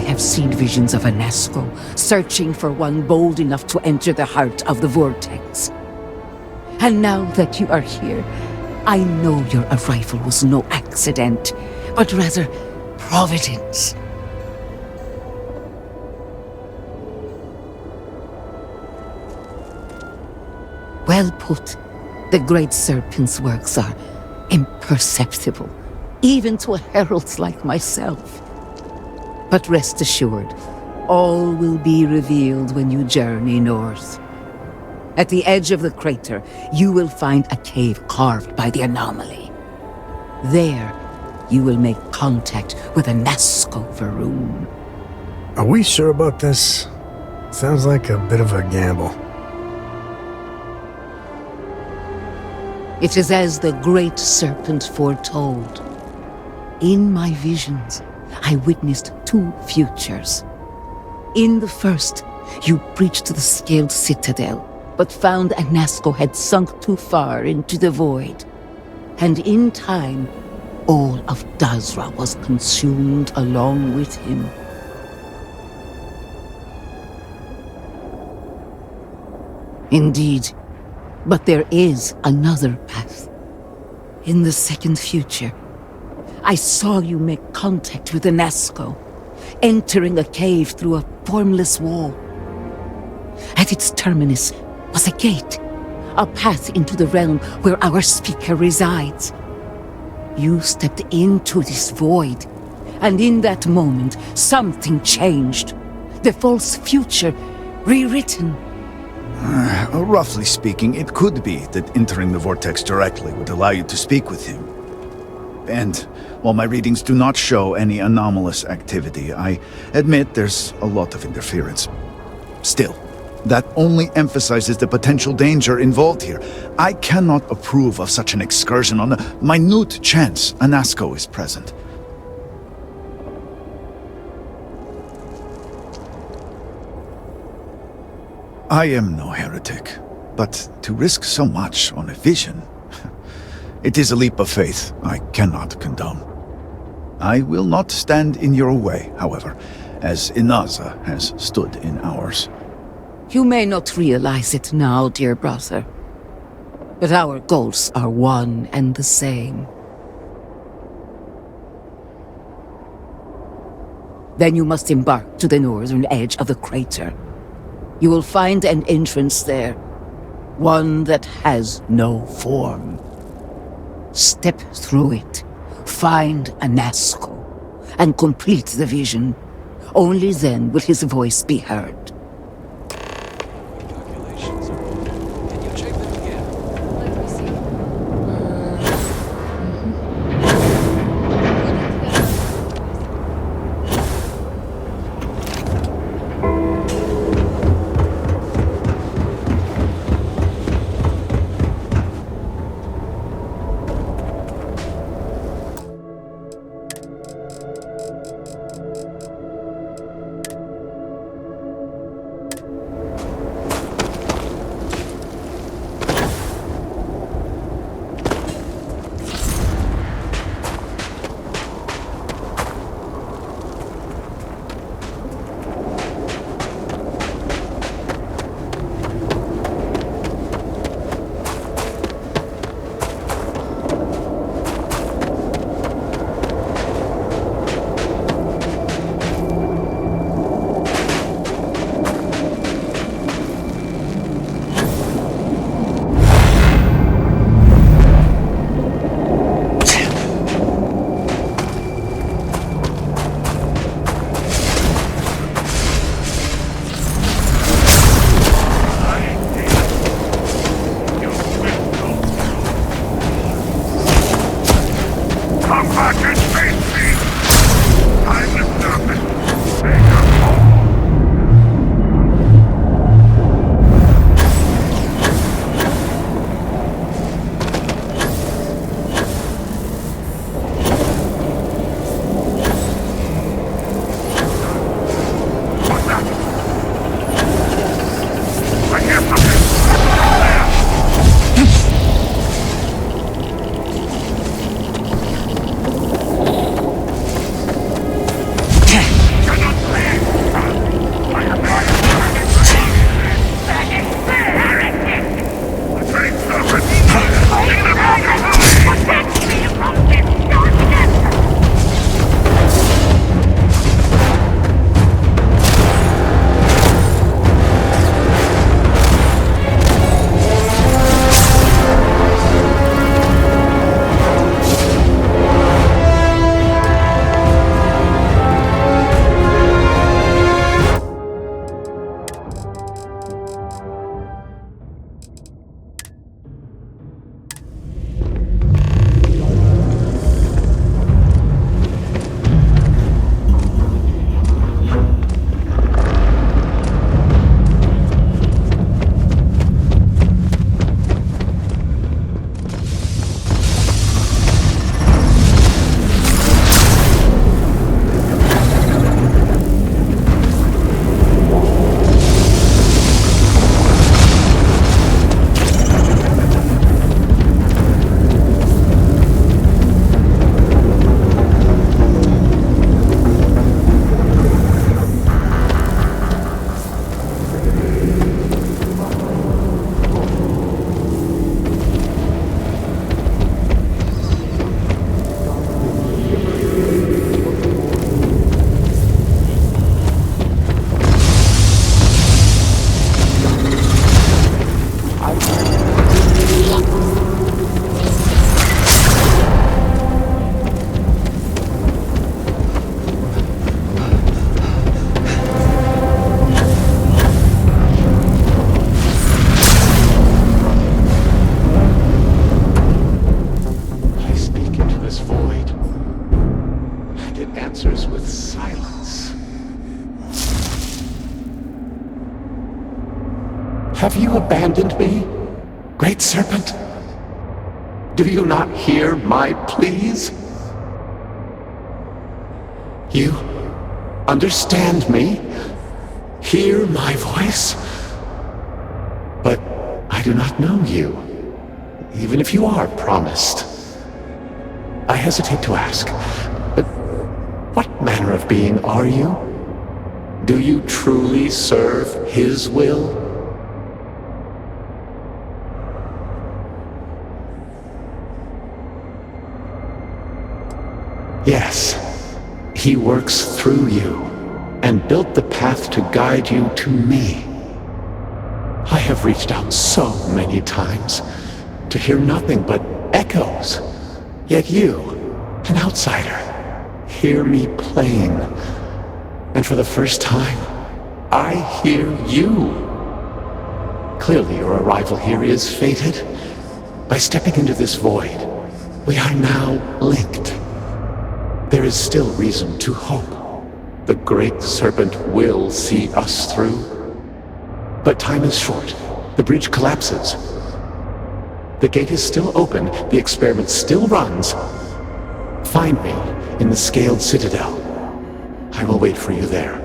have seen visions of Anasco, searching for one bold enough to enter the heart of the vortex. And now that you are here, I know your arrival was no accident, but rather providence. Well put. The Great Serpent's works are imperceptible, even to heralds like myself. But rest assured, all will be revealed when you journey north. At the edge of the crater, you will find a cave carved by the anomaly. There, you will make contact with a Nazco Varun. Are we sure about this? Sounds like a bit of a gamble. It is as the Great Serpent foretold. In my visions, I witnessed two futures. In the first, you breached the scaled citadel, but found Anasco had sunk too far into the void. And in time, all of Dazra was consumed along with him. Indeed, but there is another path. In the second future, I saw you make contact with Anasco, entering a cave through a formless wall. At its terminus was a gate, a path into the realm where our speaker resides. You stepped into this void, and in that moment, something changed. The false future rewritten. Roughly speaking, it could be that entering the vortex directly would allow you to speak with him. And while my readings do not show any anomalous activity, I admit there's a lot of interference. Still, that only emphasizes the potential danger involved here. I cannot approve of such an excursion on a minute chance Anasco is present. I am no heretic, but to risk so much on a vision, it is a leap of faith I cannot condone. I will not stand in your way, however, as Inaza has stood in ours. You may not realize it now, dear brother, but our goals are one and the same. Then you must embark to the northern edge of the crater. You will find an entrance there, one that has no form. Step through it, find Anasco, and complete the vision. Only then will his voice be heard. you abandoned me, Great Serpent? Do you not hear my pleas? You understand me? Hear my voice? But I do not know you, even if you are promised. I hesitate to ask, but what manner of being are you? Do you truly serve his will? Yes, he works through you and built the path to guide you to me. I have reached out so many times to hear nothing but echoes. Yet you, an outsider, hear me playing. And for the first time, I hear you. Clearly your arrival here is fated. By stepping into this void, we are now linked. There is still reason to hope. The Great Serpent will see us through. But time is short. The bridge collapses. The gate is still open. The experiment still runs. Find me in the Scaled Citadel. I will wait for you there.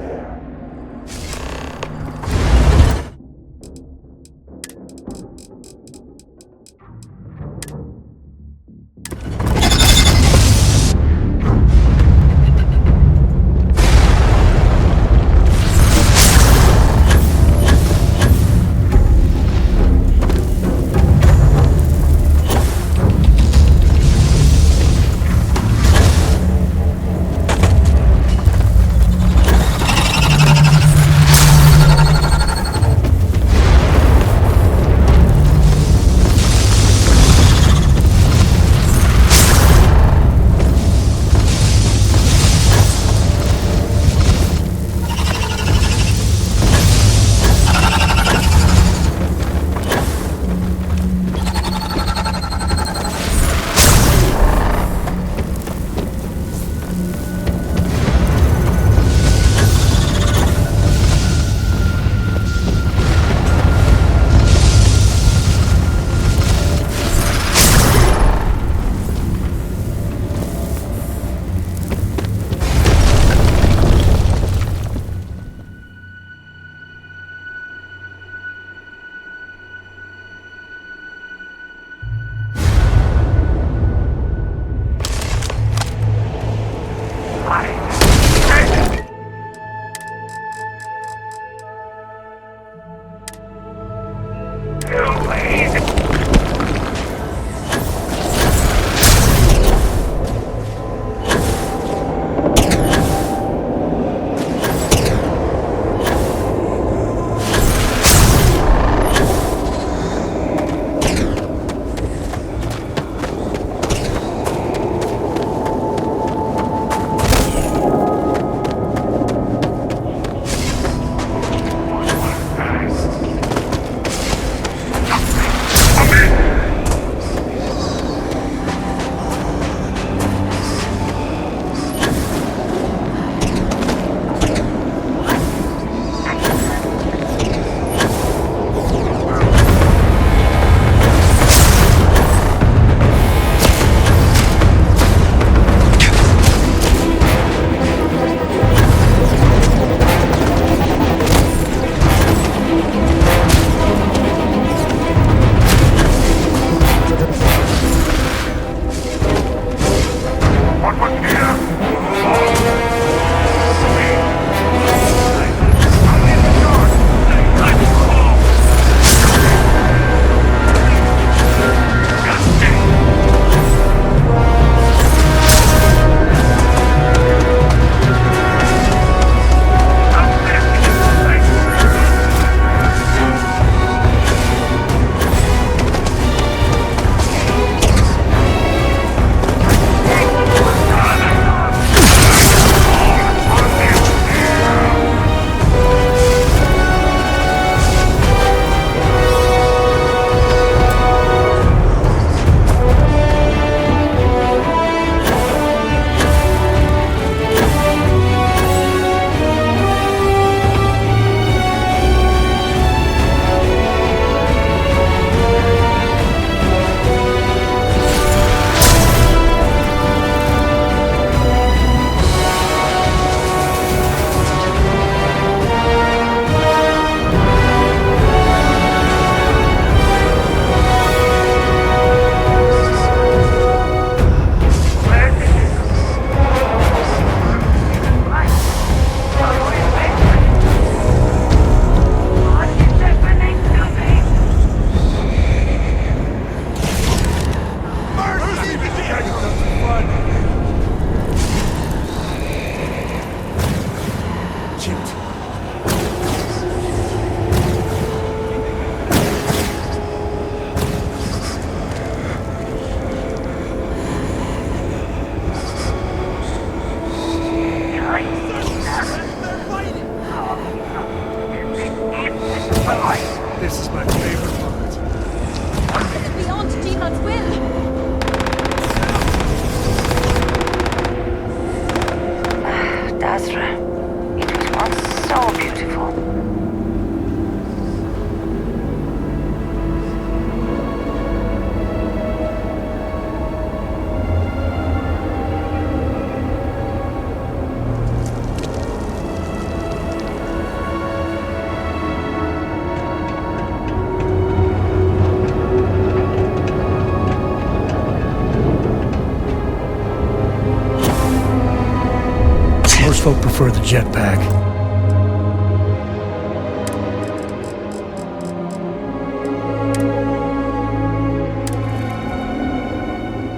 prefer the jetpack.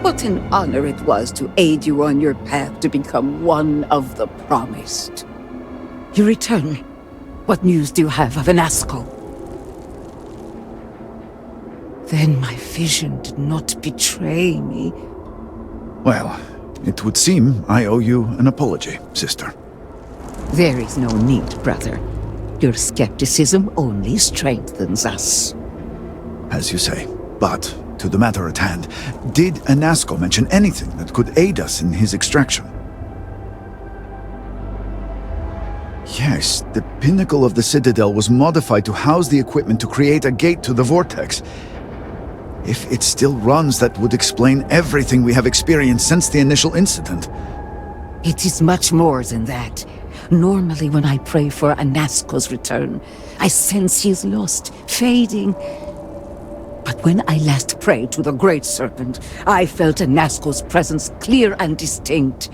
What an honor it was to aid you on your path to become one of the promised. You return. What news do you have of Anasco? Then my vision did not betray me. Well, it would seem I owe you an apology, sister. There is no need, brother. Your skepticism only strengthens us. As you say. But, to the matter at hand, did Anasco mention anything that could aid us in his extraction? Yes, the pinnacle of the Citadel was modified to house the equipment to create a gate to the Vortex. If it still runs, that would explain everything we have experienced since the initial incident. It is much more than that. Normally when I pray for Anasco's return, I sense he is lost, fading. But when I last prayed to the Great Serpent, I felt Anasco's presence clear and distinct.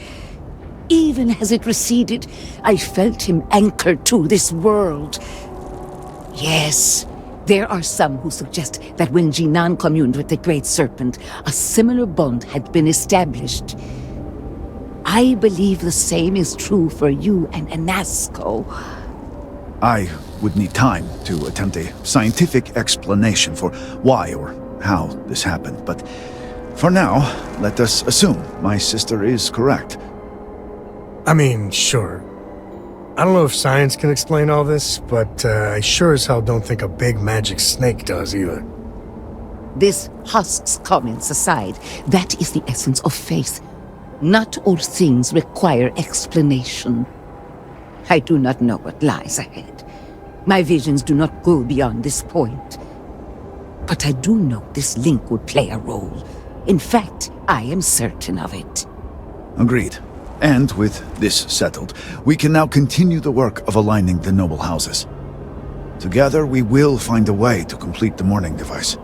Even as it receded, I felt him anchored to this world. Yes, there are some who suggest that when Jinan communed with the Great Serpent, a similar bond had been established. I believe the same is true for you and Anasco. I would need time to attempt a scientific explanation for why or how this happened, but for now, let us assume my sister is correct. I mean, sure. I don't know if science can explain all this, but I sure as hell don't think a big magic snake does either. This husk's comments aside, that is the essence of faith. Not all things require explanation. I do not know what lies ahead. My visions do not go beyond this point. But I do know this link would play a role. In fact, I am certain of it. Agreed. And with this settled, we can now continue the work of aligning the noble houses. Together, we will find a way to complete the mourning device.